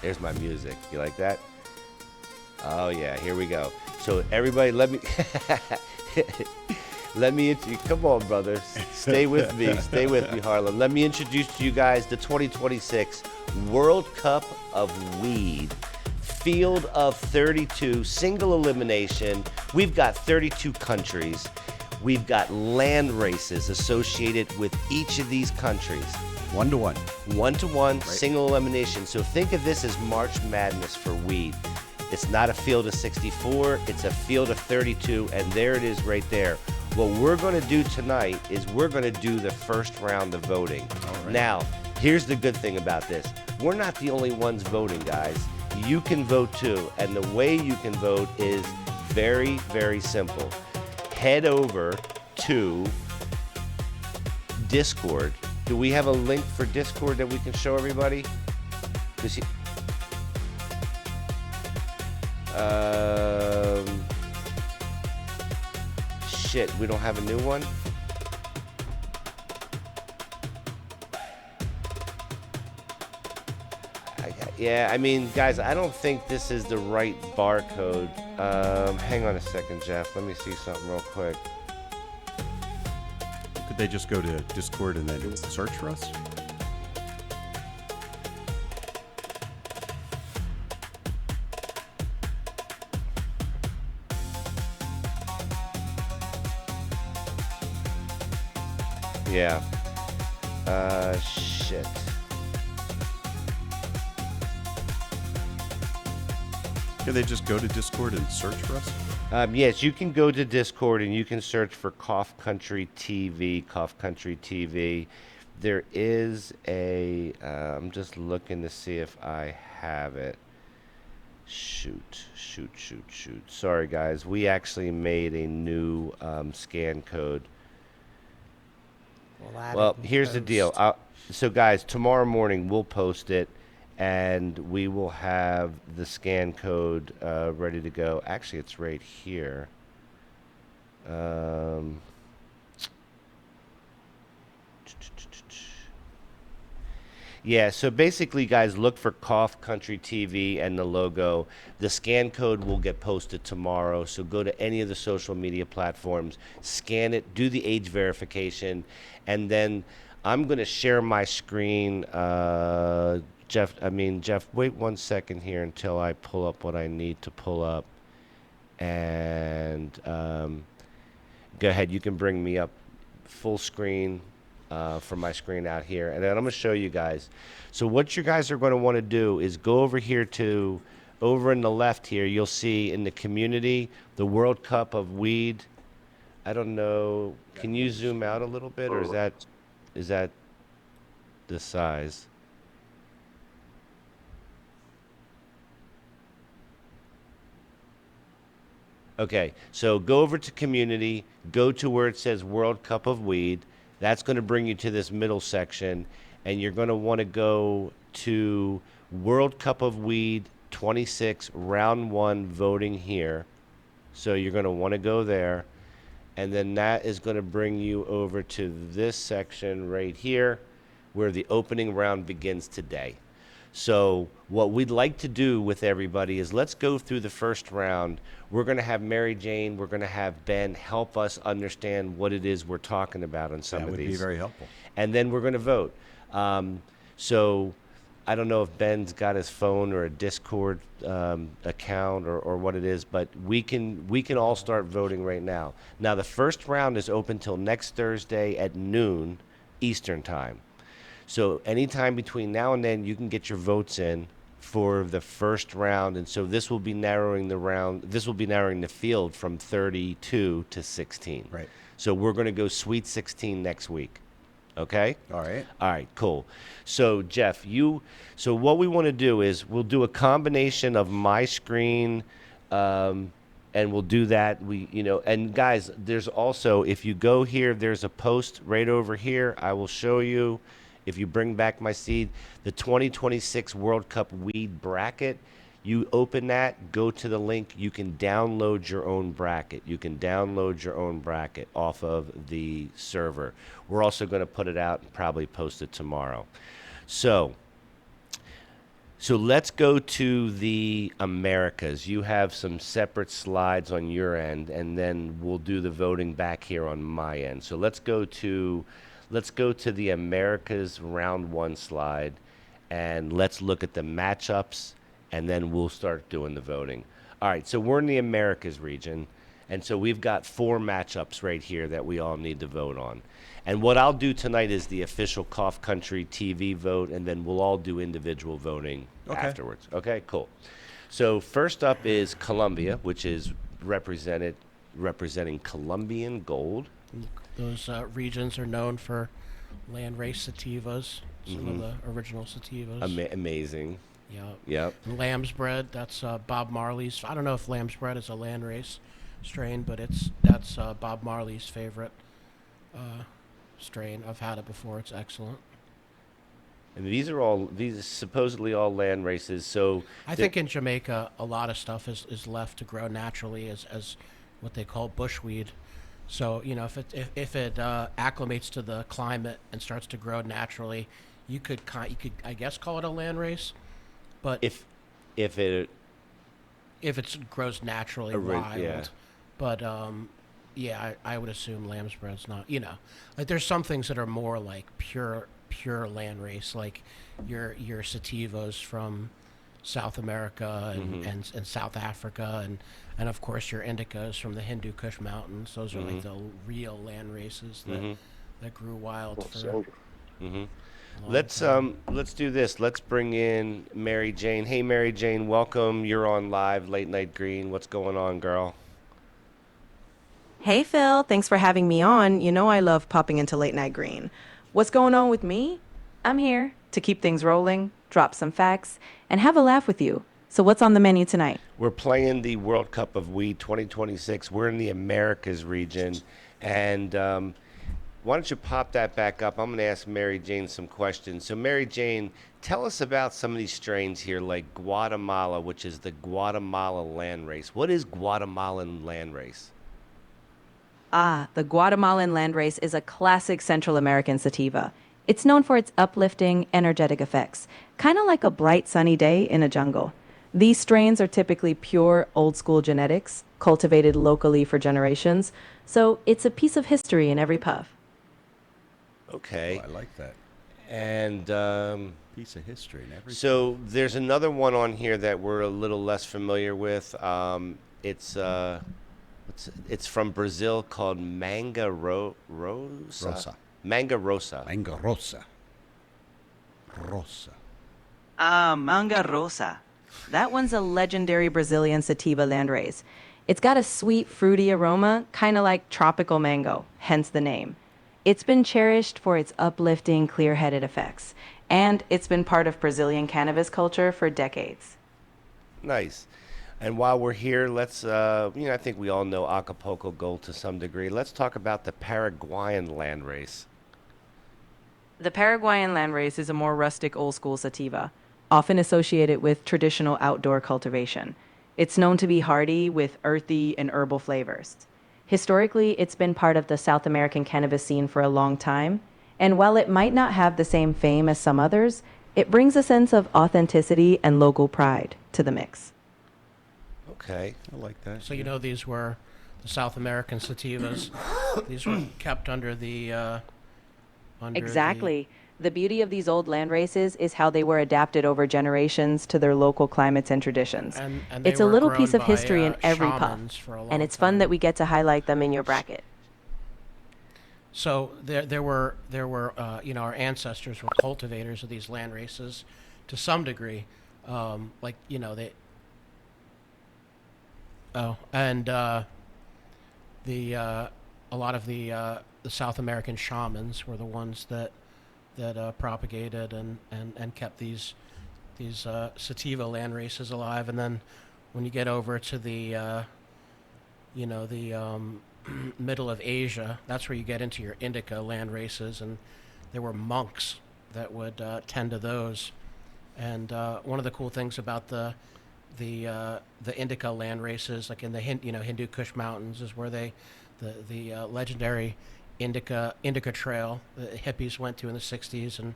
There's my music. You like that? Oh yeah, here we go. So everybody, let me come on, brothers. Stay with me. Stay with me, Harlem. Let me introduce to you guys the 2026 World Cup of Weed. Field of 32, single elimination. We've got 32 countries. We've got land races associated with each of these countries. 1-to-1. 1-to-1, Right. single elimination. So think of this as March Madness for weed. It's not a field of 64, it's a field of 32, and there it is right there. What we're going to do tonight is we're going to do the first round of voting. All right. Now, here's the good thing about this. We're not the only ones voting, guys. You can vote too, and the way you can vote is very, very simple. Head over to Discord. Do we have a link for Discord that we can show everybody? Shit, we don't have a new one? Yeah, I mean, guys, I don't think this is the right barcode. Hang on a second, Jeff. Let me see something real quick. Could they just go to Discord and then search for us? Yeah. Shit. Could they just go to Discord and search for us? Yes, you can go to Discord and you can search for Cough Country TV, Cough Country TV. There is a, I'm just looking to see if I have it. Shoot. Sorry, guys. We actually made a new scan code. Well, here's the deal. So, guys, tomorrow morning we'll post it, and we will have the scan code ready to go. Actually, it's right here. Yeah, so basically, guys, look for Cough Country TV and the logo. The scan code will get posted tomorrow, so go to any of the social media platforms, scan it, do the age verification, and then I'm going to share my screen. Jeff, wait 1 second here until I pull up what I need to pull up. And go ahead, you can bring me up full screen. From my screen out here, and then I'm going to show you guys. So what you guys are going to want to do is go over here to, over in the left here, you'll see in the community, the World Cup of Weed. I don't know, can you zoom out a little bit, or is that the size? Okay, so go over to community, go to where it says World Cup of Weed. That's going to bring you to this middle section, and you're going to want to go to World Cup of Weed 26 round 1 voting here. So you're going to want to go there, and then that is going to bring you over to this section right here where the opening round begins today. So what we'd like to do with everybody is let's go through the first round. We're going to have Mary Jane, we're going to have Ben help us understand what it is we're talking about on some of these. That would be very helpful. And then we're going to vote. So I don't know if Ben's got his phone or a Discord account or what it is, but we can all start voting right now. Now the first round is open till next Thursday at noon Eastern time. So anytime between now and then, you can get your votes in for the first round, and so this will be narrowing the round. This will be narrowing the field from 32 to 16. Right. So we're going to go Sweet 16 next week. Okay. All right. All right. Cool. So Jeff, so what we want to do is we'll do a combination of my screen. And we'll do that. And guys, there's also, if you go here, there's a post right over here. I will show you. If you bring back my seed, the 2026 World Cup Weed Bracket, you open that, go to the link, you can download your own bracket. You can download your own bracket off of the server. We're also going to put it out and probably post it tomorrow. So So let's go to the Americas. You have some separate slides on your end, and then we'll do the voting back here on my end. So let's go to the Americas round one slide, and let's look at the matchups, and then we'll start doing the voting. All right, so we're in the Americas region, and so we've got four matchups right here that we all need to vote on. And what I'll do tonight is the official Cough Country TV vote, and then we'll all do individual voting Okay. afterwards. Okay, cool. So first up is Colombia, which is representing Colombian gold. Those regions are known for landrace sativas, some of the original sativas. Amazing. Yeah. Yep. And lamb's bread, that's Bob Marley's. I don't know if lamb's bread is a landrace strain, but that's Bob Marley's favorite strain. I've had it before. It's excellent. And these are supposedly all land races. So I think in Jamaica, a lot of stuff is left to grow naturally as what they call bushweed. So if it acclimates to the climate and starts to grow naturally, you could I guess call it a land race, but if it it grows naturally wild, yeah. But yeah, I would assume lamb's bread's not. Like there's some things that are more like pure land race, like your sativas from South America and South Africa, and of course your indicas from the Hindu Kush Mountains. Those are like the real land races that grew wild for. Let's do this. Let's bring in Mary Jane. Hey, Mary Jane, welcome. You're on live Late Night Green. What's going on, girl? Hey Phil, thanks for having me on. You know I love popping into Late Night Green. What's going on with me? I'm here to keep things rolling, drop some facts, and have a laugh with you. So what's on the menu tonight? We're playing the World Cup of Weed 2026. We're in the Americas region, and why don't you pop that back up? I'm going to ask Mary Jane some questions. So Mary Jane, tell us about some of these strains here, like Guatemala, which is the Guatemala landrace. What is Guatemalan landrace? The Guatemalan landrace is a classic Central American sativa. It's known for its uplifting, energetic effects, kind of like a bright sunny day in a jungle. These strains are typically pure, old-school genetics, cultivated locally for generations, so it's a piece of history in every puff. Okay. Oh, I like that. And Piece of history and everything. so there's another one on here that we're a little less familiar with. It's from Brazil called Rosa. Rosa. Manga Rosa. Manga Rosa. Rosa. Manga Rosa. That one's a legendary Brazilian sativa landrace. It's got a sweet, fruity aroma, kind of like tropical mango, hence the name. It's been cherished for its uplifting, clear-headed effects, and it's been part of Brazilian cannabis culture for decades. Nice. And while we're here, let's, I think we all know Acapulco Gold to some degree. Let's talk about the Paraguayan landrace. The Paraguayan landrace is a more rustic, old-school sativa, often associated with traditional outdoor cultivation. It's known to be hardy with earthy and herbal flavors. Historically, it's been part of the South American cannabis scene for a long time, and while it might not have the same fame as some others, it brings a sense of authenticity and local pride to the mix. Okay. I like that. So these were the South American sativas. These were kept under the Exactly. The beauty of these old land races is how they were adapted over generations to their local climates and traditions. And they It's a were little grown piece of by, history in every puff, shamans for a long and it's fun time. that we get to highlight them in your bracket. So there were our ancestors were cultivators of these land races to some degree, they. Oh, and a lot of the South American shamans were the ones that propagated and kept these sativa land races alive. And then when you get over to the middle of Asia, that's where you get into your indica land races, and there were monks that would tend to those. And one of the cool things about the indica land races, like in the Hindu Kush Mountains, is where the legendary indica trail the hippies went to in the 60s and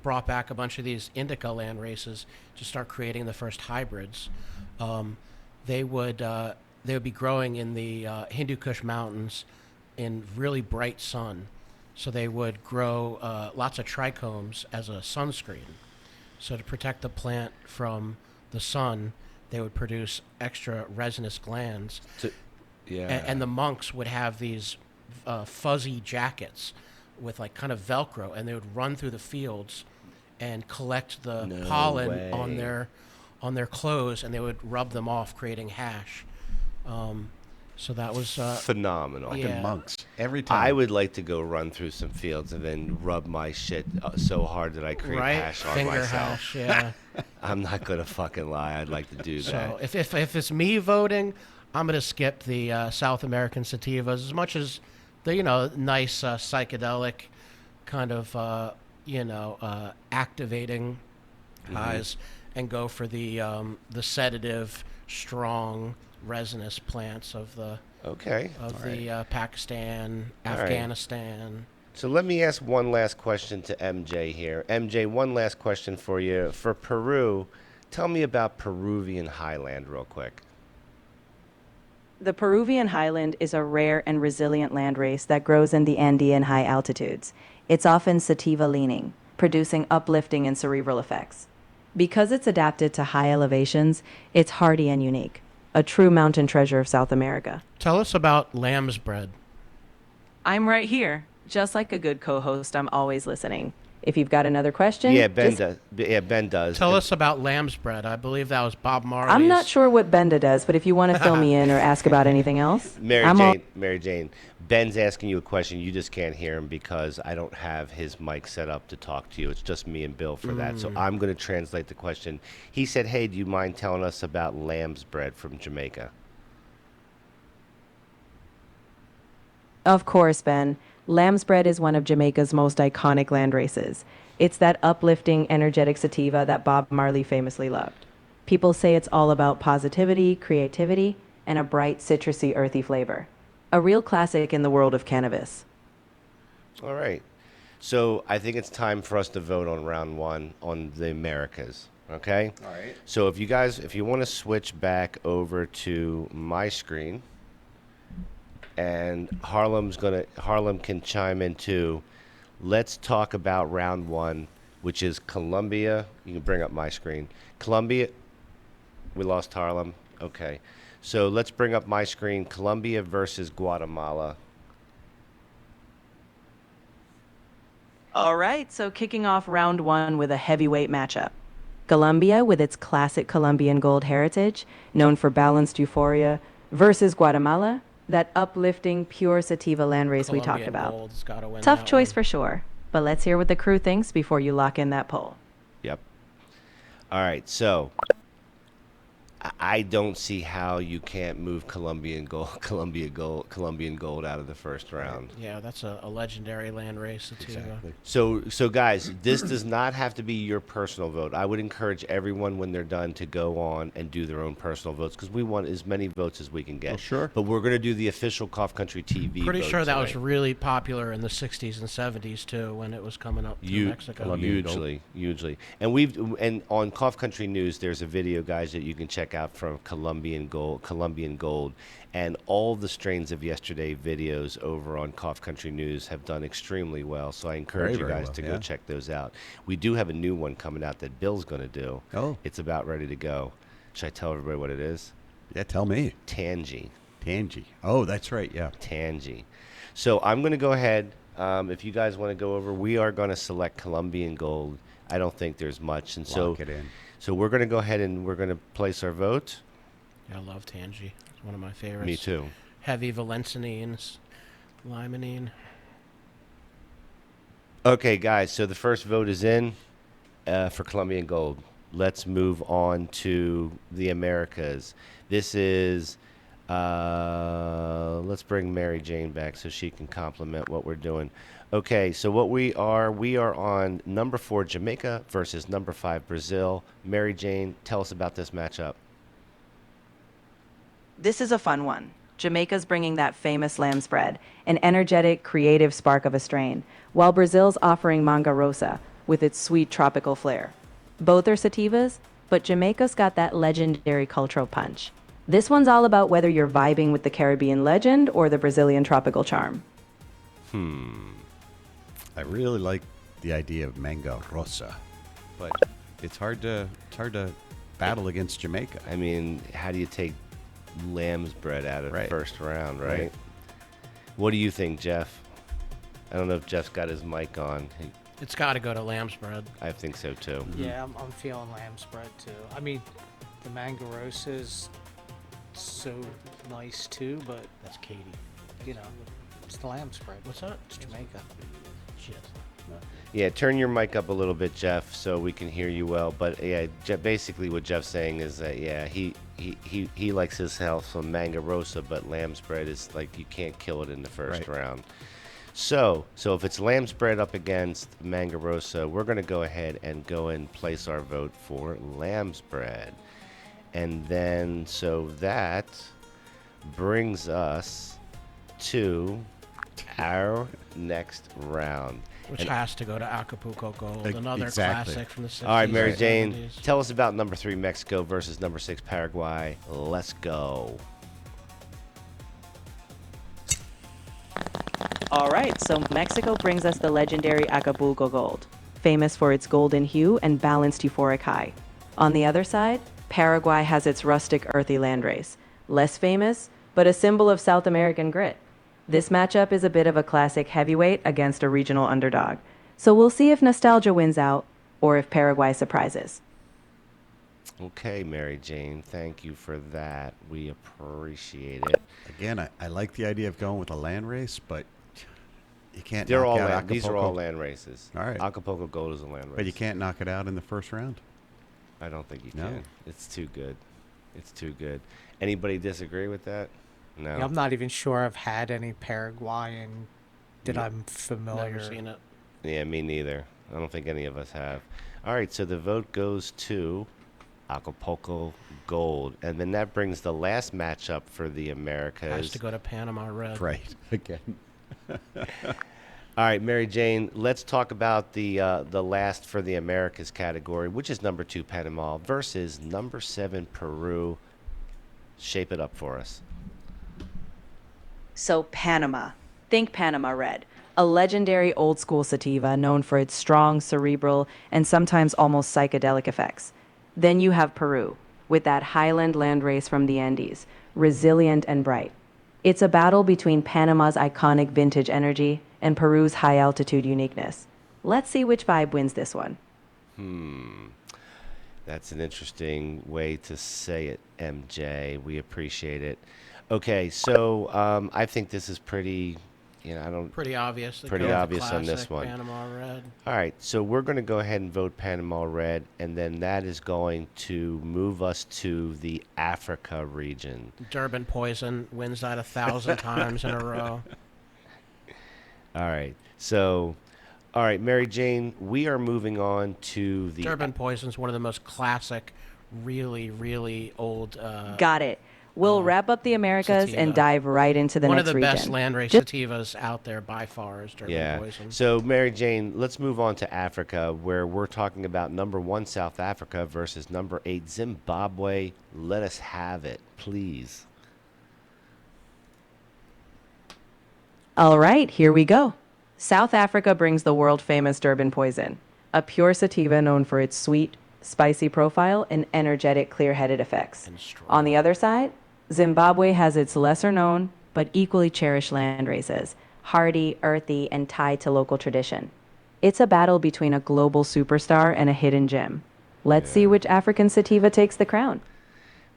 brought back a bunch of these indica land races to start creating the first hybrids. Um, they would be growing in the Hindu Kush mountains in really bright sun. So they would grow lots of trichomes as a sunscreen. So to protect the plant from the sun, they would produce extra resinous glands. Yeah. And the monks would have these fuzzy jackets with like kind of Velcro, and they would run through the fields and collect the No pollen way. on their clothes, and they would rub them off, creating hash. So that was phenomenal. yeah. Fucking monks. Every time. I would like to go run through some fields and then rub my shit so hard that I create right hash on finger myself. hash. Yeah. I'm not gonna fucking lie. I'd like to do So that. if it's me voting, I'm gonna skip the South American sativas as much as the nice psychedelic kind of activating highs, and go for the sedative, strong, resinous plants of the Okay. Pakistan, right. Afghanistan. So let me ask one last question to MJ here. MJ, one last question for you. For Peru, tell me about Peruvian highland real quick. The Peruvian highland is a rare and resilient landrace that grows in the Andean high altitudes. It's often sativa leaning, producing uplifting and cerebral effects. Because it's adapted to high elevations, it's hardy and unique, a true mountain treasure of South America. Tell us about lamb's bread. I'm right here. Just like a good co-host, I'm always listening. If you've got another question, Yeah, Ben just- does. Yeah, Ben does. Tell us about lamb's bread. I believe that was Bob Marley's. I'm not sure what Benda does, but if you want to fill me in or ask about anything else, Mary Jane, Ben's asking you a question. You just can't hear him because I don't have his mic set up to talk to you. It's just me and Bill for that. So I'm going to translate the question. He said, "Hey, do you mind telling us about lamb's bread from Jamaica?" Of course, Ben. Lamb's bread is one of Jamaica's most iconic land races. It's that uplifting, energetic sativa that Bob Marley famously loved. People say it's all about positivity, creativity, and a bright, citrusy, earthy flavor. A real classic in the world of cannabis. All right. So I think it's time for us to vote on round one on the Americas. Okay? All right. So if you want to switch back over to my screen, and Harlem can chime in too. Let's talk about round one, which is Colombia. You can bring up my screen. Colombia, we lost Harlem. Okay. So let's bring up my screen. Colombia versus Guatemala. All right, so kicking off round one with a heavyweight matchup. Colombia, with its classic Colombian gold heritage, known for balanced euphoria, versus Guatemala, that uplifting, pure sativa landrace we talked Colombian about. Gold's gotta win Tough that choice one. for sure, but let's hear what the crew thinks before you lock in that poll. Yep. All right. So I don't see how you can't move Colombian gold out of the first round. Yeah, that's a legendary land race. Sativa. Exactly. So guys, this does not have to be your personal vote. I would encourage everyone when they're done to go on and do their own personal votes because we want as many votes as we can get. Oh, sure. But we're going to do the official Cough Country TV. Pretty vote sure that was tonight. really popular in the 60s and 70s too, when it was coming up to Mexico. Colombian gold. Hugely. And on Cough Country News, there's a video, guys, that you can check out from Colombian Gold, and all the strains of yesterday videos over on Cough Country News have done extremely well. So I encourage you Very guys well, to yeah. go check those out. We do have a new one coming out that Bill's going to do. Oh. It's about ready to go. Should I tell everybody what it is? Yeah, tell me. Tangy. Tangy. Oh, that's right. Yeah. Tangy. So I'm going to go ahead. If you guys want to go over, we are going to select Colombian Gold. I don't think there's much. And Lock it in. So we're going to go ahead and we're going to place our vote. Yeah, I love Tangy. It's one of my favorites. Me too. Heavy valencinines, limonene. Okay, guys. So the first vote is in for Colombian Gold. Let's move on to the Americas. This is, let's bring Mary Jane back so she can compliment what we're doing. Okay, so what we are on number 4 Jamaica versus number 5 Brazil. Mary Jane, tell us about this matchup. This is a fun one. Jamaica's bringing that famous lamb's bread, an energetic, creative spark of a strain, while Brazil's offering Manga Rosa, with its sweet tropical flair. Both are sativas, but Jamaica's got that legendary cultural punch. This one's all about whether you're vibing with the Caribbean legend or the Brazilian tropical charm. I really like the idea of mango rosa, but it's hard to battle against Jamaica. I mean, how do you take lamb's bread out of the Right. first round, right? Right. What do you think, Jeff? I don't know if Jeff's got his mic on. It's got to go to lamb's bread. I think so too. Yeah, I'm feeling lamb spread too. I mean, the mango roast is so nice too, but That's Katie. you know, it's the lamb spread. What's that? It's Jamaica. Shit. Yeah, turn your mic up a little bit, Jeff, so we can hear you well. But yeah, basically what Jeff's saying is that he likes his health some mango rosa, but lamb's bread is like you can't kill it in the first Right. round. So if it's lamb's bread up against mango rosa, we're gonna go ahead and go and place our vote for lamb's bread, and then so that brings us to our next round. Which And- has to go to Acapulco Gold, another exactly. classic from the 60s. All right, Mary and Jane, 70s. tell us about number 3 Mexico versus number 6 Paraguay. Let's go. All right, so Mexico brings us the legendary Acapulco Gold, famous for its golden hue and balanced euphoric high. On the other side, Paraguay has its rustic, earthy landrace, less famous, but a symbol of South American grit. This matchup is a bit of a classic heavyweight against a regional underdog, so we'll see if nostalgia wins out or if Paraguay surprises. Okay, Mary Jane, thank you for that. We appreciate it. Again, I like the idea of going with a land race, but you can't. They're knock all out these are all Acapulco. land races. All right. Acapulco Gold is a land race. But you can't knock it out in the first round. I don't think you No. can. It's too good. It's too good. Anybody disagree with that? No. Yeah, I'm not even sure I've had any Paraguayan that I'm familiar. Never seen it. Yeah, me neither. I don't think any of us have. All right, so the vote goes to Acapulco Gold. And then that brings the last matchup for the Americas. Has to go to Panama Red. Right. Again. All right, Mary Jane, let's talk about the last for the Americas category, which is number 2 Panama versus number 7 Peru. Shape it up for us. So, Panama. Think Panama Red, a legendary old school sativa known for its strong, cerebral, and sometimes almost psychedelic effects. Then you have Peru, with that highland landrace from the Andes, resilient and bright. It's a battle between Panama's iconic vintage energy and Peru's high altitude uniqueness. Let's see which vibe wins this one. That's an interesting way to say it, MJ. We appreciate it. Okay, so I think this is pretty, I don't. Pretty obvious. They Pretty go with the obvious on this classic one. Panama Red. All right, so we're going to go ahead and vote Panama Red, and then that is going to move us to the Africa region. Durban Poison wins that 1,000 times in a row. All right, so, all right, Mary Jane, we are moving on to the. Durban Poison's one of the most classic, really, really old. Got it. We'll wrap up the Americas sativa. and dive right into the One next of the region. best landrace Just- sativas out there by far is Durban Yeah. Poison. So, Mary Jane, let's move on to Africa, where we're talking about number 1 South Africa versus number 8 Zimbabwe. Let us have it, please. All right, here we go. South Africa brings the world famous Durban Poison, a pure sativa known for its sweet, spicy profile and energetic, clear headed effects. And strong. On the other side, Zimbabwe has its lesser known but equally cherished land races, hardy, earthy, and tied to local tradition. It's a battle between a global superstar and a hidden gem. Let's see which African sativa takes the crown.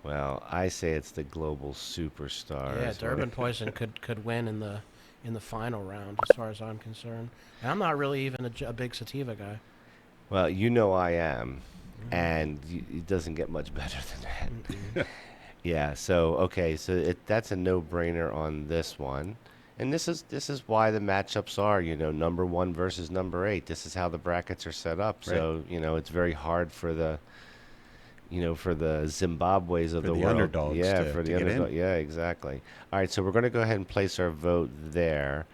Well, I say it's the global superstar. Yeah, is what Durban it- Poison could win in the final round, as far as I'm concerned. And I'm not really even a big sativa guy. Well, you know I am, and it doesn't get much better than that. Yeah. So okay. So that's a no-brainer on this one, and this is why the matchups are number 1 versus number 8. This is how the brackets are set up. So it's very hard for the for the Zimbabwe's of For the the world. underdogs Yeah, to for the get in. underdog. Yeah, exactly. All right. So we're going to go ahead and place our vote there,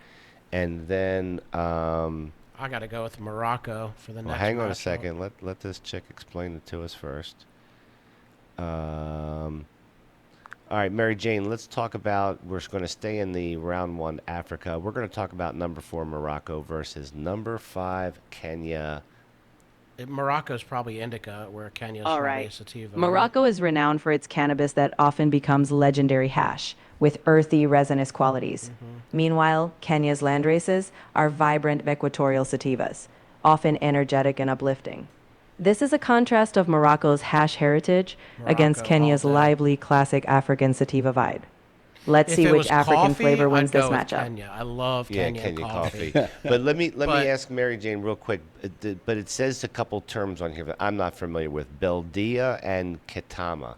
and then I I got to go with Morocco for the Well, next. hang on a matchup. second. Let this chick explain it to us first. All right, Mary Jane, let's talk about, we're going to stay in the round one Africa. We're going to talk about number 4 Morocco versus number 5 Kenya. Morocco's probably indica, where Kenya's All probably right. sativa. Morocco is renowned for its cannabis that often becomes legendary hash with earthy, resinous qualities. Meanwhile, Kenya's landraces are vibrant equatorial sativas, often energetic and uplifting. This is a contrast of Morocco's hash heritage against Morocco Kenya's all day. lively, classic African sativa vibe. Let's If see it which was African coffee, flavor I'd wins go this with matchup. Kenya. I love Yeah, Kenyan Kenya coffee. But let me But- ask Mary Jane real quick. But it says a couple terms on here that I'm not familiar with: Beldia and Ketama.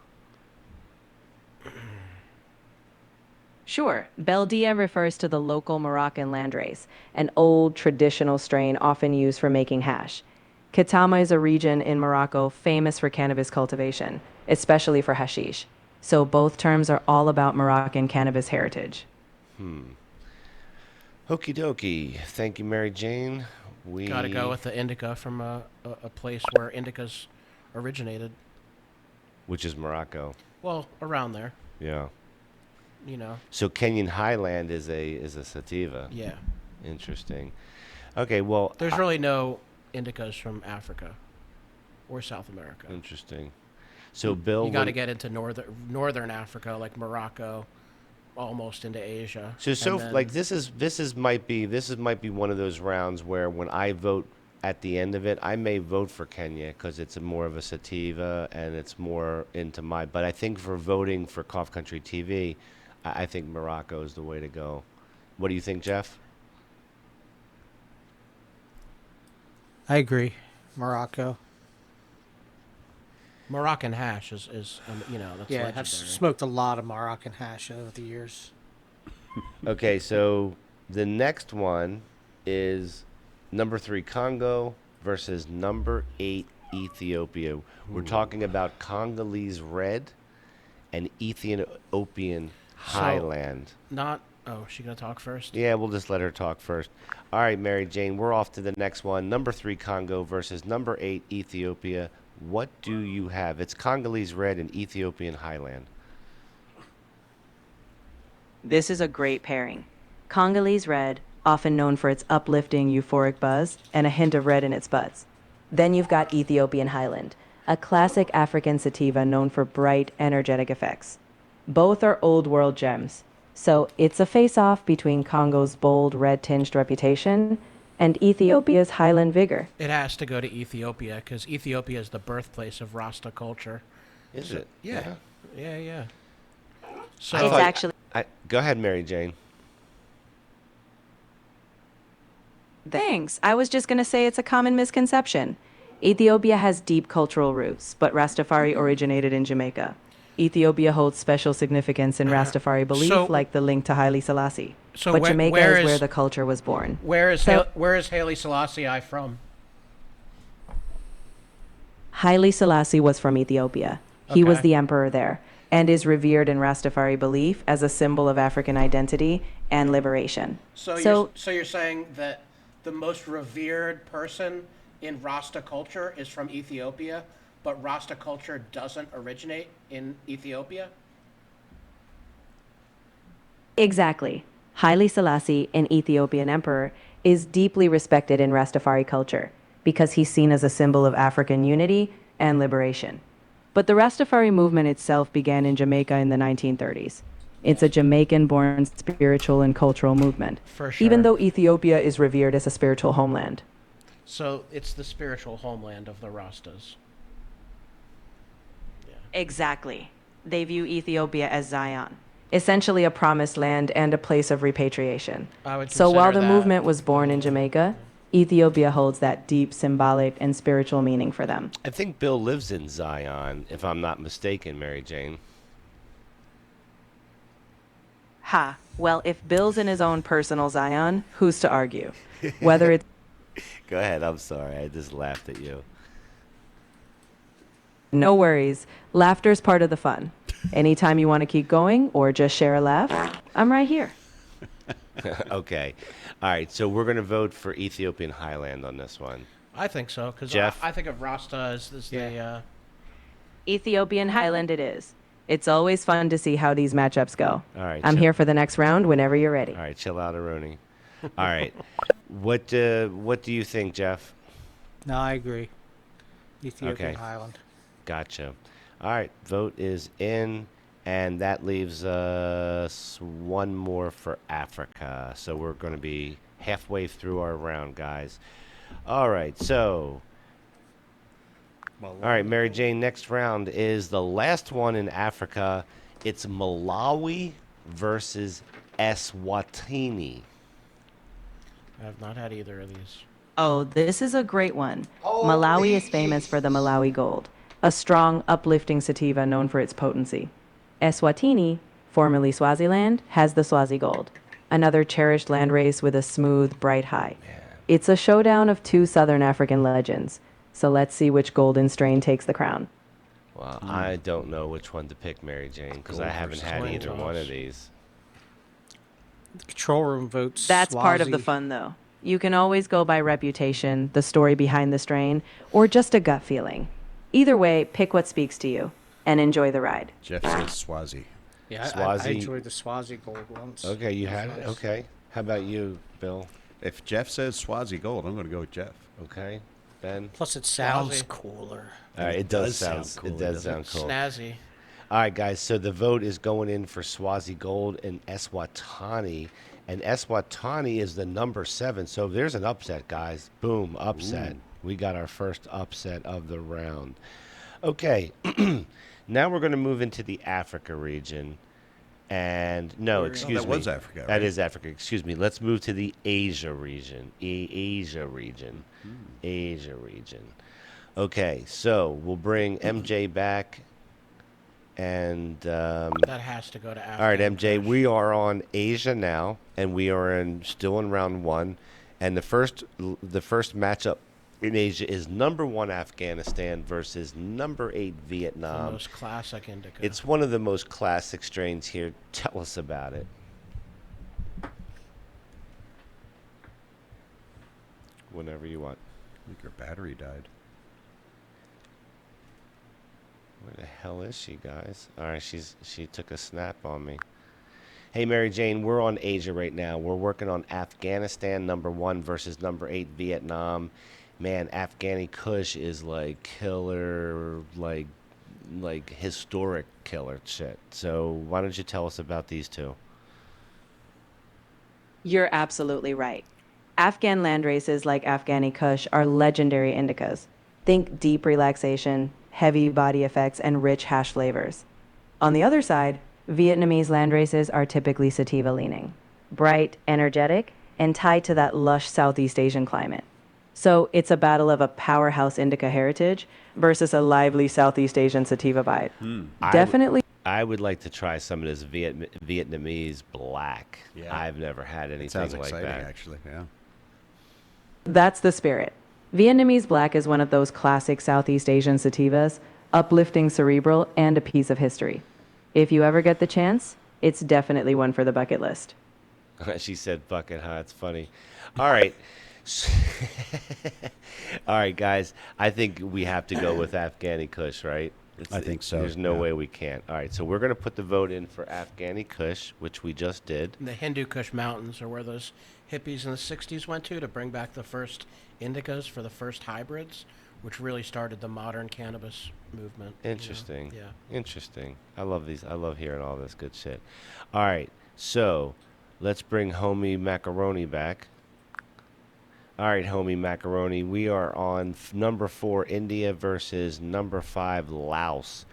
Sure, Beldia refers to the local Moroccan landrace, an old traditional strain often used for making hash. Ketama is a region in Morocco famous for cannabis cultivation, especially for hashish. So both terms are all about Moroccan cannabis heritage. Okie dokie. Thank you, Mary Jane. We Got to go with the indica from a place where indicas originated. which is Morocco. Well, around there, Yeah. you know. So Kenyan Highland is a sativa. Yeah. Interesting. Okay, well, There's really no indicas from Africa or South America. interesting. So Bill, You got to when- get into northern Africa, like Morocco, almost into Asia. So and then- like this might be one of those rounds where when I vote at the end of it, I may vote for Kenya because it's more of a sativa and it's more into my. But I think for voting for Cough Country TV, I think Morocco is the way to go. What do you think, Jeff? I agree. Morocco. Moroccan hash is that's Yeah, legendary. I've smoked a lot of Moroccan hash over the years. Okay, so the next one is number 3 Congo versus number 8 Ethiopia. We're talking about Congolese red and Ethiopian Highland. Not. Oh, she gonna talk first? Yeah, we'll just let her talk first. All right, Mary Jane, we're off to the next one. Number 3 Congo versus number 8 Ethiopia. What do you have? It's Congolese red and Ethiopian Highland. This is a great pairing. Congolese red, often known for its uplifting euphoric buzz and a hint of red in its buds. Then you've got Ethiopian Highland, a classic African sativa known for bright, energetic effects. Both are old world gems, so it's a face-off between Congo's bold red-tinged reputation and Ethiopia's highland vigor. It has to go to Ethiopia because Ethiopia is the birthplace of Rasta culture. Is it? Yeah. Yeah. So It's thought- actually Go ahead, Mary Jane. Thanks. I was just going to say it's a common misconception. Ethiopia has deep cultural roots, but Rastafari originated in Jamaica. Ethiopia holds special significance in Rastafari belief, So- like the link to Haile Selassie. So but where- Jamaica where is where is- the culture was born. where is So- Haile Selassie from? Haile Selassie was from Ethiopia. He was Okay. the emperor there and is revered in Rastafari belief as a symbol of African identity and liberation. So you're saying that the most revered person in Rasta culture is from Ethiopia, but Rasta culture doesn't originate in Ethiopia? Exactly. Haile Selassie, an Ethiopian emperor, is deeply respected in Rastafari culture because he's seen as a symbol of African unity and liberation. But the Rastafari movement itself began in Jamaica in the 1930s. It's a Jamaican-born spiritual and cultural movement, For sure. even though Ethiopia is revered as a spiritual homeland. So it's the spiritual homeland of the Rastas. Exactly. They view Ethiopia as Zion, essentially a promised land and a place of repatriation. I would So while the consider that- movement was born in Jamaica, Ethiopia holds that deep symbolic and spiritual meaning for them. I think Bill lives in Zion, if I'm not mistaken, Mary Jane. Ha. Well, if Bill's in his own personal Zion, who's to argue? Whether it's Go ahead. I'm sorry. I just laughed at you. no worries, laughter's part of the fun. Anytime you want to keep going or just share a laugh, I'm right here. Okay. All right. So we're going to vote for Ethiopian Highland on this one. I think so because Jeff? I think of Rasta as the Ethiopian Highland it is. It's always fun to see how these matchups go. All right. I'm chill- here for the next round whenever you're ready. All right. Chill out, Aroni. All right. What do you think, Jeff? No, I agree. Ethiopian Okay. Highland. Gotcha. All right. Vote is in. And that leaves us one more for Africa. So we're going to be halfway through our round, guys. All right. So, all right, Mary Jane, next round is the last one in Africa. It's Malawi versus Eswatini. I have not had either of these. Oh, this is a great one. Malawi is famous for the Malawi Gold, a strong, uplifting sativa known for its potency. Eswatini, formerly Swaziland, has the Swazi Gold, another cherished landrace with a smooth, bright high. It's a showdown of two Southern African legends, so let's see which golden strain takes the crown. Well, I don't know which one to pick, Mary Jane, because I Gold haven't versus had coin either toss. one of these. The control room votes. That's part of the Swazi. fun, though. You can always go by reputation, the story behind the strain, or just a gut feeling. Either way, pick what speaks to you and enjoy the ride. Jeff says Swazi. Yeah, I Swazi. enjoyed the Swazi Gold once. Okay, you had That's it? nice. Okay. How about you, Bill? If Jeff says Swazi Gold, I'm going to go with Jeff. Okay. Ben? Plus, it sounds Swazi. cooler. All right, it does sound cool, It does doesn't sound cool. Snazzy. All right, guys. So the vote is going in for Swazi Gold and Eswatini, and Eswatini is the number 7. So there's an upset, guys. Boom, upset. We got our first upset of the round. Okay, now we're going to move into the Africa region, and no, excuse that me, was Africa, That right? is Africa. Excuse me. Let's move to the Asia region. Asia region. Asia region. Okay, so we'll bring MJ back. And That has to go to Africa. all right, MJ, we are on Asia now, and we are still in round 1. And the first matchup in Asia is number 1 Afghanistan versus number 8 the Vietnam. most classic indica. It's one of the most classic strains here. Tell us about it. Whenever you want. I think her battery died. Where the hell is she, guys? All right, she took a snap on me. Hey, Mary Jane, we're on Asia right now. We're working on Afghanistan number 1 versus number 8 Vietnam. Man, Afghani Kush is like killer, like historic killer shit. So why don't you tell us about these two? You're absolutely right. Afghan landraces like Afghani Kush are legendary indicas. Think deep relaxation, heavy body effects, and rich hash flavors. On the other side, Vietnamese landraces are typically sativa leaning, bright, energetic, and tied to that lush Southeast Asian climate. So it's a battle of a powerhouse indica heritage versus a lively Southeast Asian sativa bite. Definitely. I would like to try some of this Vietnamese black. Yeah. I've never had It anything sounds like exciting, that. actually. Yeah. That's the spirit. Vietnamese Black is one of those classic Southeast Asian sativas, uplifting, cerebral, and a piece of history. If you ever get the chance, it's definitely one for the bucket list. She said bucket, huh? It's funny. All right. All right, guys. I think we have to go with Afghani Kush, right? I think so, There's no yeah. way we can't. All right, so we're going to put the vote in for Afghani Kush, which we just did. The Hindu Kush Mountains are where those hippies in the 60s went to bring back the first indicas for the first hybrids, which really started the modern cannabis movement. you know? Interesting. Yeah. Interesting. I love these. I love hearing all this good shit. All right, so let's bring homie Macaroni back. All right, homie Macaroni. We are on number 4 India versus number 5 Laos.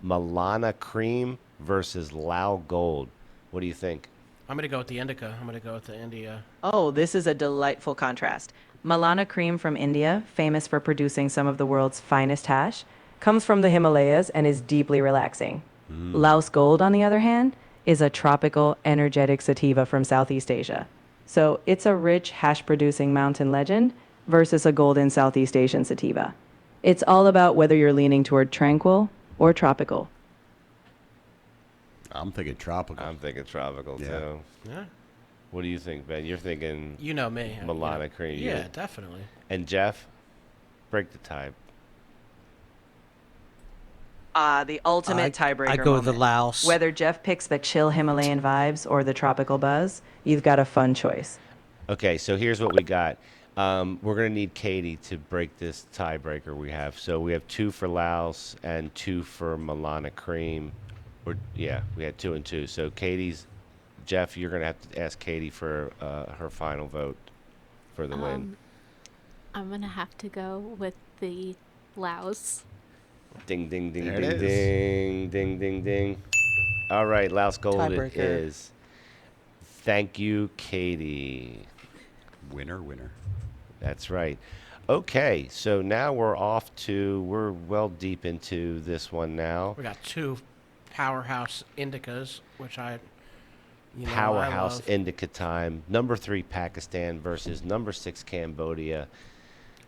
Milana Cream versus Lao Gold. What do you think? I'm going to go with the indica. I'm going to go with the India. Oh, this is a delightful contrast. Malana cream from India, famous for producing some of the world's finest hash, comes from the Himalayas and is deeply relaxing. Laos Gold, on the other hand, is a tropical, energetic sativa from Southeast Asia. So it's a rich, hash-producing mountain legend versus a golden Southeast Asian sativa. It's all about whether you're leaning toward tranquil or tropical. I'm thinking tropical. I'm thinking tropical Yeah. too. Yeah. What do you think, Ben? You're thinking You know me. Milana cream. Yeah, definitely. And Jeff, break the tie. The ultimate tiebreaker I go with the moment. Laos. Whether Jeff picks the chill Himalayan vibes or the tropical buzz, you've got a fun choice. Okay, so here's what we got. We're gonna need Katie to break this tiebreaker we have. So we have 2 for Laos and 2 for Milana Cream. Or yeah, we had 2 and 2. So Jeff, you're gonna have to ask Katie for her final vote for the win. I'm gonna have to go with the Laos. Ding ding ding There it ding is. ding ding ding ding. All right, Laos Gold it Tiebreaker. is. Thank you, Katie. Winner, winner. That's right. Okay, so now we're well deep into this one now. We got 2 powerhouse indicas, which I Powerhouse love. Indica time. Number 3 Pakistan versus number 6 Cambodia.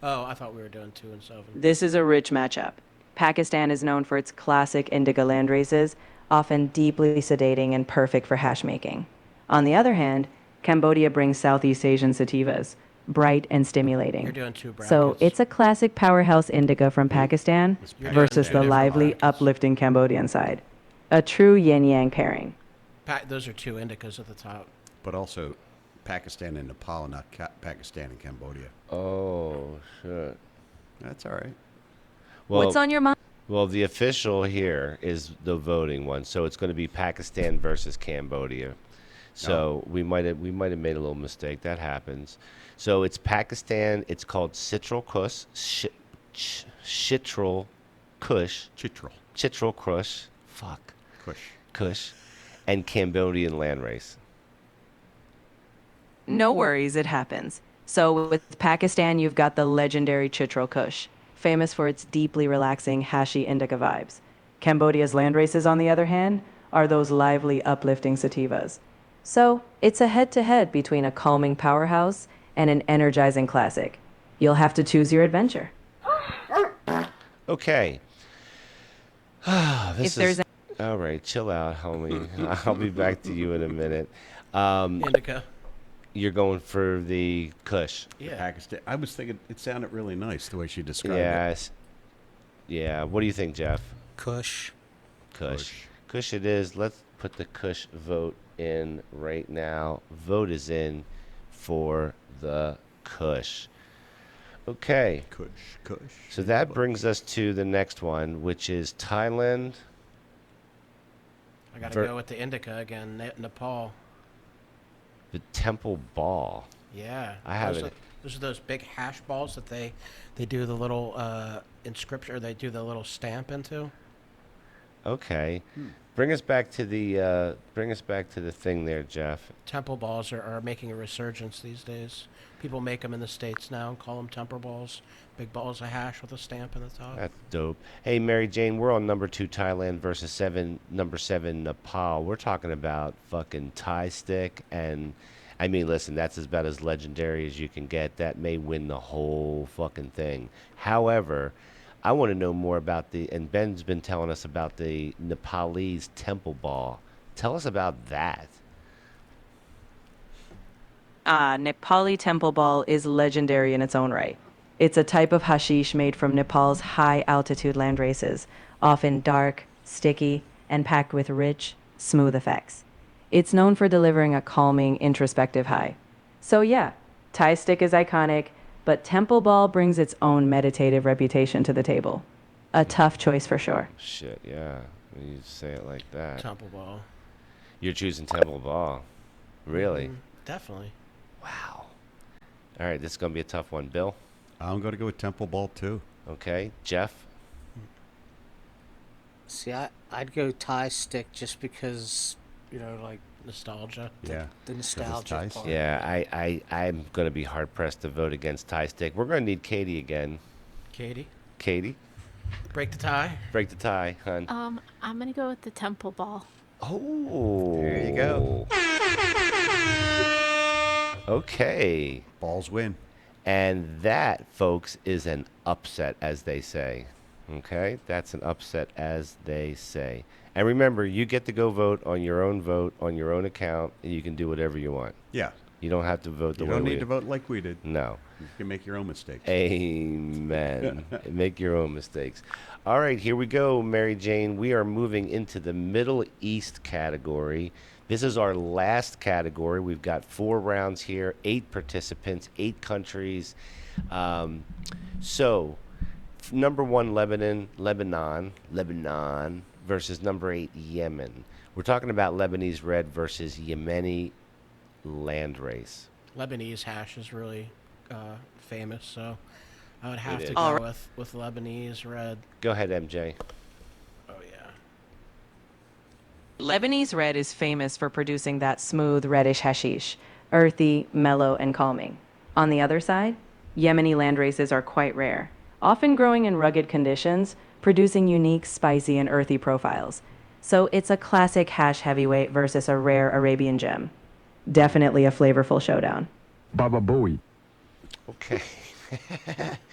Oh, I thought we were doing 2 and 7. This is a rich matchup. Pakistan is known for its classic indica landraces, often deeply sedating and perfect for hash making. On the other hand, Cambodia brings Southeast Asian sativas, bright and stimulating. You're doing 2 brackets. So it's a classic powerhouse indica from Pakistan You're versus doing the two different lively, brackets. uplifting Cambodian side. A true yin-yang pairing. Those are 2 indicas at the top. But also Pakistan and Nepal, not Pakistan and Cambodia. Oh, shit. That's all right. Well, What's on your mind? well, the official here is the voting one, so it's going to be Pakistan versus Cambodia. So we might have made a little mistake. That happens. So it's Pakistan. It's called Citral Kush. Chitral Kush. Chitral. Chitral Kush. Fuck. Kush. Kush. And Cambodian Landrace. No worries, it happens. So with Pakistan, you've got the legendary Chitral Kush, famous for its deeply relaxing, hashy indica vibes. Cambodia's landraces, on the other hand, are those lively, uplifting sativas. So it's a head-to-head between a calming powerhouse and an energizing classic. You'll have to choose your adventure. Okay. If there's All right, chill out, homie. I'll be back to you in a minute. Indica. You're going for the Kush. Yeah. Pakistan. I was thinking it sounded really nice the way she described it. Yes. Yeah. What do you think, Jeff? Kush. Kush. Kush it is. Let's put the Kush vote in right now. Vote is in for the Kush. Okay. Kush, Kush. So that brings us to the next one, which is Thailand. I got to Ver- go with the indica again, Nepal. The Temple Ball. Yeah. I have those it. Those are those big hash balls that they do the little inscription, or they do the little stamp into. Okay. Bring us back to the thing there, Jeff. Temple balls are making a resurgence these days. People make them in the States now and call them temple balls. Big balls of hash with a stamp in the top. That's dope. Hey, Mary Jane, we're on number 2 Thailand versus number 7 Nepal. We're talking about fucking Thai stick, and I mean, listen, that's about as legendary as you can get. That may win the whole fucking thing. However, I want to know more about and Ben's been telling us about the Nepalese temple ball. Tell us about that. Nepali temple ball is legendary in its own right. It's a type of hashish made from Nepal's high-altitude landraces, often dark, sticky, and packed with rich, smooth effects. It's known for delivering a calming, introspective high. So yeah, Thai stick is iconic, but temple ball brings its own meditative reputation to the table. A tough choice for sure. Shit, yeah. When you say it like that. Temple ball. You're choosing temple ball. Really? Definitely. Wow. All right, this is going to be a tough one. Bill? I'm going to go with Temple Ball too. Okay. Jeff? See, I'd go Thai stick just because, like Nostalgia. Yeah. the Thais. nostalgia part. Yeah, I'm going to be hard-pressed to vote against Thai stick. We're going to need Katie again. Katie, Katie? break the tie. Break the tie, hon. I'm gonna go with the temple ball. Oh. There you go. Okay. Balls win. And that, folks, is an upset, as they say. Okay, that's an upset, as they say. And remember, you get to go vote on your own account, and you can do whatever you want. Yeah. You don't have to vote the You way don't we need to vote like we did. No. You can make your own mistakes. Amen. Make your own mistakes. All right, here we go, Mary Jane. We are moving into the Middle East category. This is our last category. We've got 4 rounds here, 8 participants, 8 countries. So, number 1, Lebanon versus number 8, Yemen. We're talking about Lebanese red versus Yemeni Landrace. Lebanese hash is really famous, so I would have It to is. go with Lebanese red. Go ahead, MJ. Oh yeah. Lebanese red is famous for producing that smooth reddish hashish, earthy, mellow, and calming. On the other side, Yemeni landraces are quite rare, often growing in rugged conditions, producing unique, spicy, and earthy profiles. So it's a classic hash heavyweight versus a rare Arabian gem. Definitely a flavorful showdown. Baba Booey. Okay.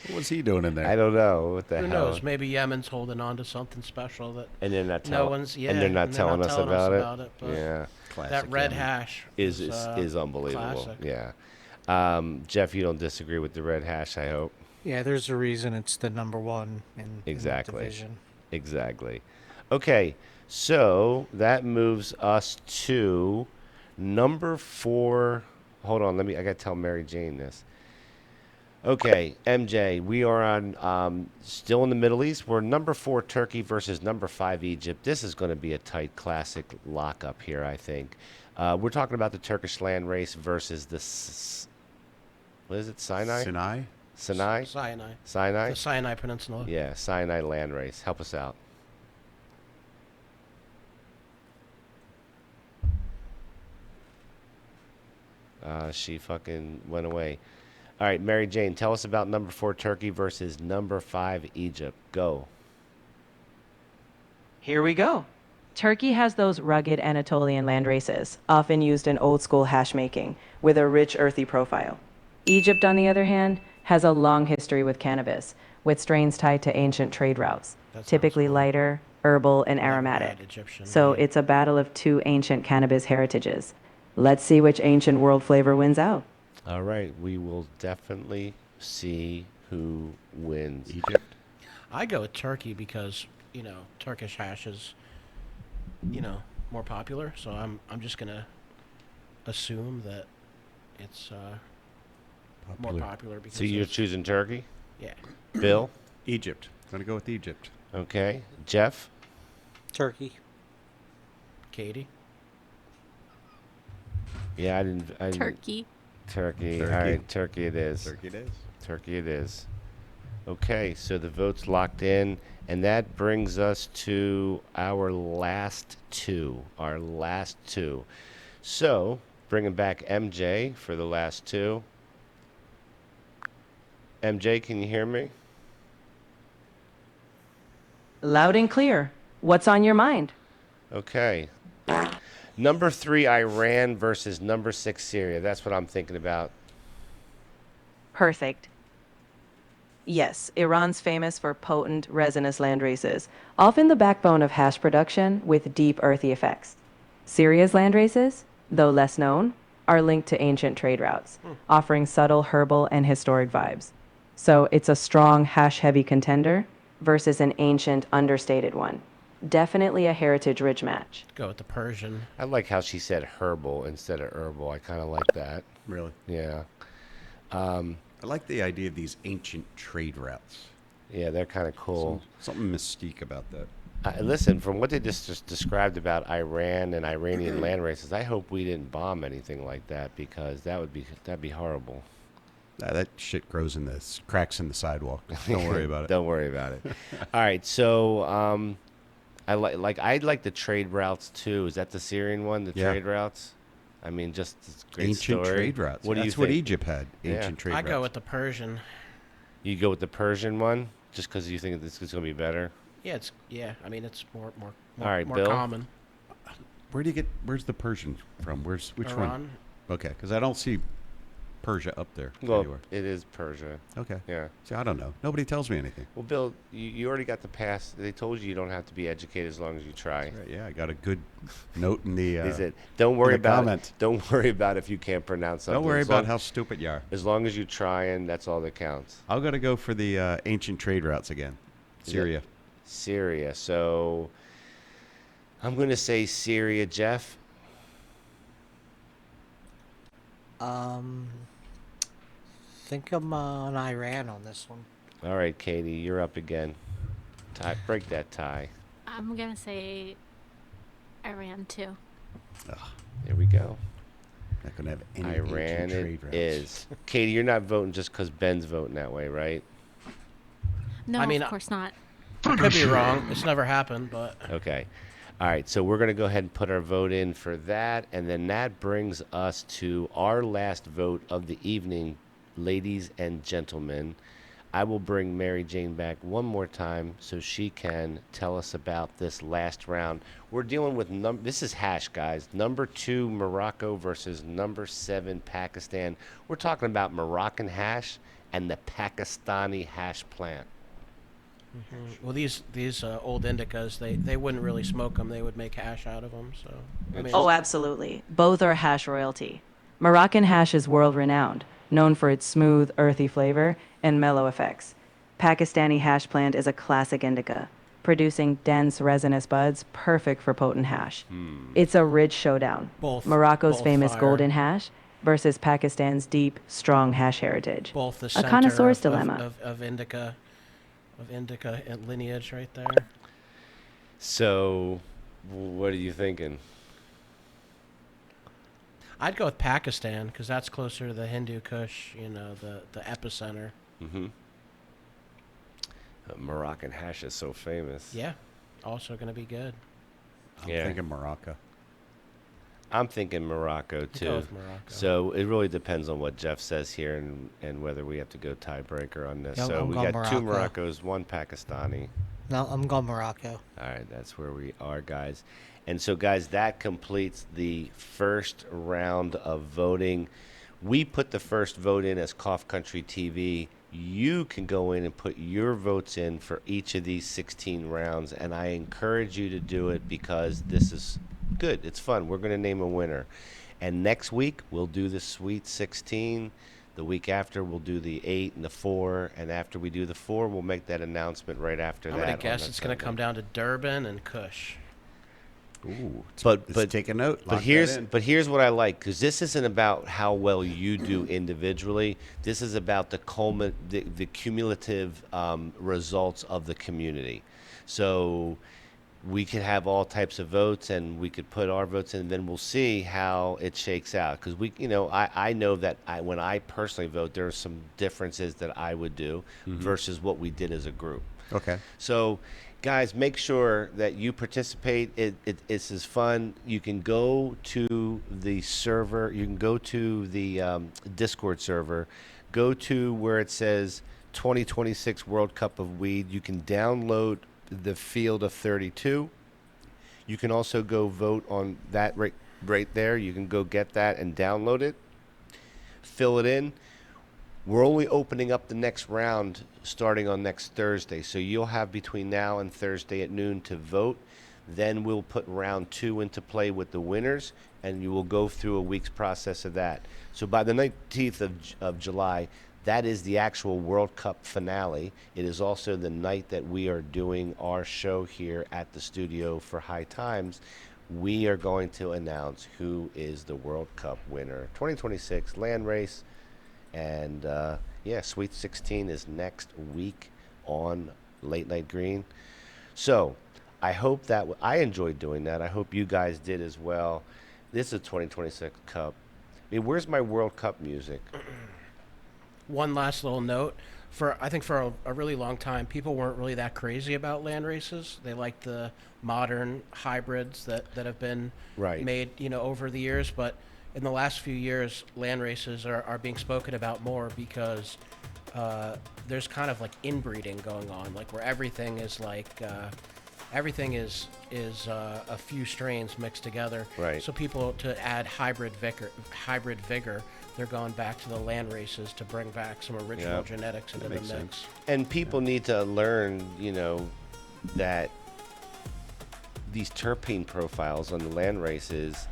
What was he doing in there? I don't know what the Who hell. knows? Maybe Yemen's holding on to something special that And they're not no telling. one's. Yeah, and they're not telling us about it. but Yeah, Classic that red Yemen. hash is unbelievable. classic. Yeah. Jeff, you don't disagree with the red hash, I hope. Yeah, there's a reason it's the number one in the Exactly. division. Exactly. Okay, so that moves us to number 4. Hold on, I gotta tell Mary Jane this. Okay, MJ, we are on still in the Middle East. We're number 4 Turkey versus number 5 Egypt. This is going to be a tight classic lockup here, I think. We're talking about the Turkish land race versus the what is it? Sinai? Sinai? Sinai? Sinai. Sinai? The Sinai Peninsula. Yeah, Sinai land race. Help us out. She fucking went away. All right, Mary Jane, tell us about number 4 Turkey versus number 5 Egypt. Go. Here we go. Turkey has those rugged Anatolian landraces, often used in old school hash making, with a rich earthy profile. Egypt, on the other hand, has a long history with cannabis, with strains tied to ancient trade routes, That sounds typically cool. lighter, herbal, and Never aromatic. had Egyptian So weed. it's a battle of 2 ancient cannabis heritages. Let's see which ancient world flavor wins out. All right, we will definitely see who wins. Egypt? I go with Turkey because Turkish hash is more popular. So I'm just gonna assume that it's more popular because So you're it's- choosing Turkey? yeah. Bill? Egypt. I'm going to go with Egypt. Okay. Jeff? Turkey. Katie. Yeah, I didn't. Turkey. Turkey. All Turkey. right, Turkey it is. Turkey it is. Turkey it is. Okay, so the vote's locked in, and that brings us to our last two. Our last two. So, bringing back MJ for the last two. MJ, can you hear me? Loud and clear. What's on your mind? Okay. Number 3, Iran versus number 6, Syria. That's what I'm thinking about. Perfect. Yes, Iran's famous for potent resinous landraces, often the backbone of hash production with deep earthy effects. Syria's landraces, though less known, are linked to ancient trade routes, offering subtle herbal and historic vibes. So it's a strong hash-heavy contender versus an ancient, understated one. Definitely a heritage-rich match. Go with the Persian. I like how she said herbal instead of herbal. I kind of like that. Really? Yeah. I like the idea of these ancient trade routes. Yeah, they're kind of cool. Something mystique about that. Listen, from what they just described about Iran and Iranian land races, I hope we didn't bomb anything like that because that'd be horrible. That shit grows in the cracks in the sidewalk. Don't worry about it. Don't worry about it. All right, so I like the trade routes too. Is that the Syrian one? The Yeah. trade routes. I mean, just it's a great Ancient story. trade routes. What do That's you what think? Egypt had. Yeah. Ancient trade I routes. go with the Persian. You go with the Persian one just because you think this is going to be better. Yeah. I mean, it's more All right, more Bill? common. Where's the Persian from? Which one? Iran. Okay, because I don't see Persia up there Well, anywhere? it is Persia. Okay. Yeah. See, I don't know. Nobody tells me anything. Well, Bill, you already got the pass. They told you don't have to be educated as long as you try. Right, yeah, I got a good note in the. Is it? Don't worry the about comment. it. Don't worry about if you can't pronounce something. Don't worry As about long- how stupid you are. As long as you try, and that's all that counts. I'm gonna go for the ancient trade routes again. Is it- Syria. Syria. So I'm going to say Syria, Jeff. Think I'm on Iran on this one. All right, Katie, you're up again. Break that tie. I'm gonna say Iran too. There we go. Not gonna have any Iran ancient it trade routes. is. Katie, you're not voting just because Ben's voting that way, right? No, I mean, of course not. I could be wrong. It's never happened, but Okay. All right, so we're going to go ahead and put our vote in for that, and then that brings us to our last vote of the evening, ladies and gentlemen. I will bring Mary Jane back one more time so she can tell us about this last round. We're dealing with this is hash, guys. Number 2 Morocco versus number 7 Pakistan. We're talking about Moroccan hash and the Pakistani hash plant. well, these old indicas, they wouldn't really smoke them. They would make hash out of them. So I mean, Oh, absolutely. Both are hash royalty. Moroccan hash is world renowned, known for its smooth, earthy flavor and mellow effects. Pakistani hash plant is a classic indica, producing dense, resinous buds perfect for potent hash. It's a rich showdown. Both- Morocco's both famous fire. golden hash versus Pakistan's deep, strong hash heritage. both the A center connoisseur's of, dilemma. of indica and lineage right there. So, what are you thinking? I'd go with Pakistan because that's closer to the Hindu Kush, the epicenter. Mm-hmm. Moroccan hash is so famous. Yeah, also going to be good. I'm Yeah. thinking Morocco. I'm thinking Morocco Go too. with Morocco. So it really depends on what Jeff says here and whether we have to go tiebreaker on this. Yeah, so I'm we going got 2 Morocco. Moroccos, 1 Pakistani. No, I'm going Morocco. All right, that's where we are, guys. And so, guys, that completes the first round of voting. We put the first vote in as Cough Country TV. You can go in and put your votes in for each of these 16 rounds, and I encourage you to do it because this is good. It's fun. We're going to name a winner. And next week, we'll do the Sweet 16. The week after, we'll do the 8 and the 4. And after we do the 4, we'll make that announcement right after I'm that. going on to guess that it's going to Sunday. come down to Durban and Kush. Ooh, But- let's take a note. But Lock that here's in. what I like, because this isn't about how well you do individually. This is about the cumulative results of the community. So we could have all types of votes, and we could put our votes in, and then we'll see how it shakes out. Because I know that when I personally vote, there are some differences that I would do versus what we did as a group. Okay. So, guys, make sure that you participate. It's as fun. You can go to the server. You can go to the Discord server. Go to where it says 2026 World Cup of Weed. You can download the Field of 32. You can also go vote on that right there. You can go get that and download it. Fill it in. We're only opening up the next round starting on next Thursday. So you'll have between now and Thursday at noon to vote. Then we'll put round 2 into play with the winners, and you will go through a week's process of that. So by the 19th of July, that is the actual World Cup finale. It is also the night that we are doing our show here at the studio for High Times. We are going to announce who is the World Cup winner. 2026 Landrace. And Sweet 16 is next week on Late Night Green. So I hope that I enjoyed doing that. I hope you guys did as well. This is a 2026 Cup. I mean, where's my World Cup music? One last little note. I think for a really long time, people weren't really that crazy about land races. They liked the modern hybrids that have been Right. made, over the years. But in the last few years, land races are being spoken about more because there's kind of like inbreeding going on, like where everything is like everything is a few strains mixed together. Right. So people to add hybrid vigor, they're going back to the land races to bring back some original Yep. genetics into the makes mix. sense. And people need to learn, that these terpene profiles on the land races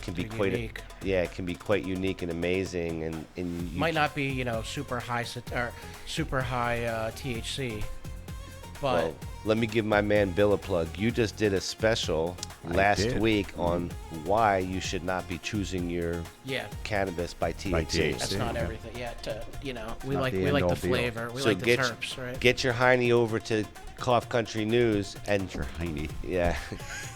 can be Pretty quite unique. it can be quite unique and amazing, and you Might not be super high THC, but Well, let me give my man Bill a plug. You just did a special I last did. week on why you should not be choosing your yeah, cannabis by THC. THC. that's Yeah. not everything. Yeah, we not like the we like end-all the be-all. flavor. We So like the get terps, right? get your hiney over to Cough Country News and Your hiney. yeah,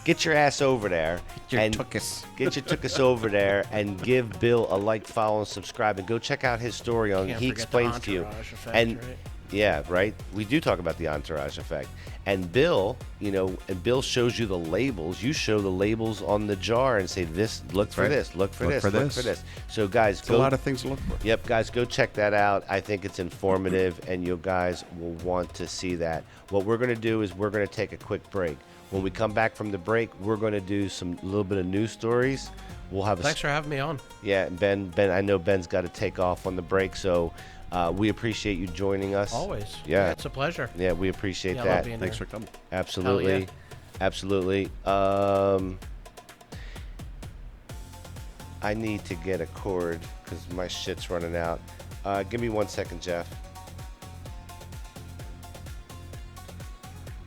get your ass over there Your and tuchus. get your tuchus over there and give Bill a like, follow, and subscribe, and go check out his story on. Can't He forget the explains to you, entourage effect, and right? yeah, right. We do talk about the entourage effect, and Bill, and Bill shows you the labels. You show the labels on the jar and say, "This, look for right. this, look for Look this, for look this." for this." So, guys, It's go. a lot of things to look for. Yep, guys, go check that out. I think it's informative, and you guys will want to see that. What we're going to do is we're going to take a quick break. When we come back from the break, we're going to do some little bit of news stories. We'll have Thanks for having me on. yeah, Ben. I know Ben's got to take off on the break, so we appreciate you joining us. Always. Yeah. It's a pleasure. Yeah, we appreciate Yeah, I love that. being Thanks here. for coming. Absolutely. Hell yeah. Absolutely. I need to get a cord because my shit's running out. Give me 1 second, Jeff.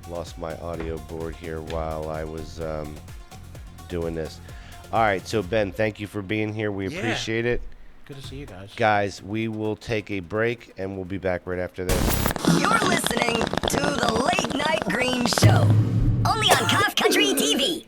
Lost my audio board here while I was doing this. All right, so Ben, thank you for being here. We Yeah. appreciate it. Good to see you guys. Guys, we will take a break and we'll be back right after this. You're listening to the Late Night Green Show, only on Cough Country TV.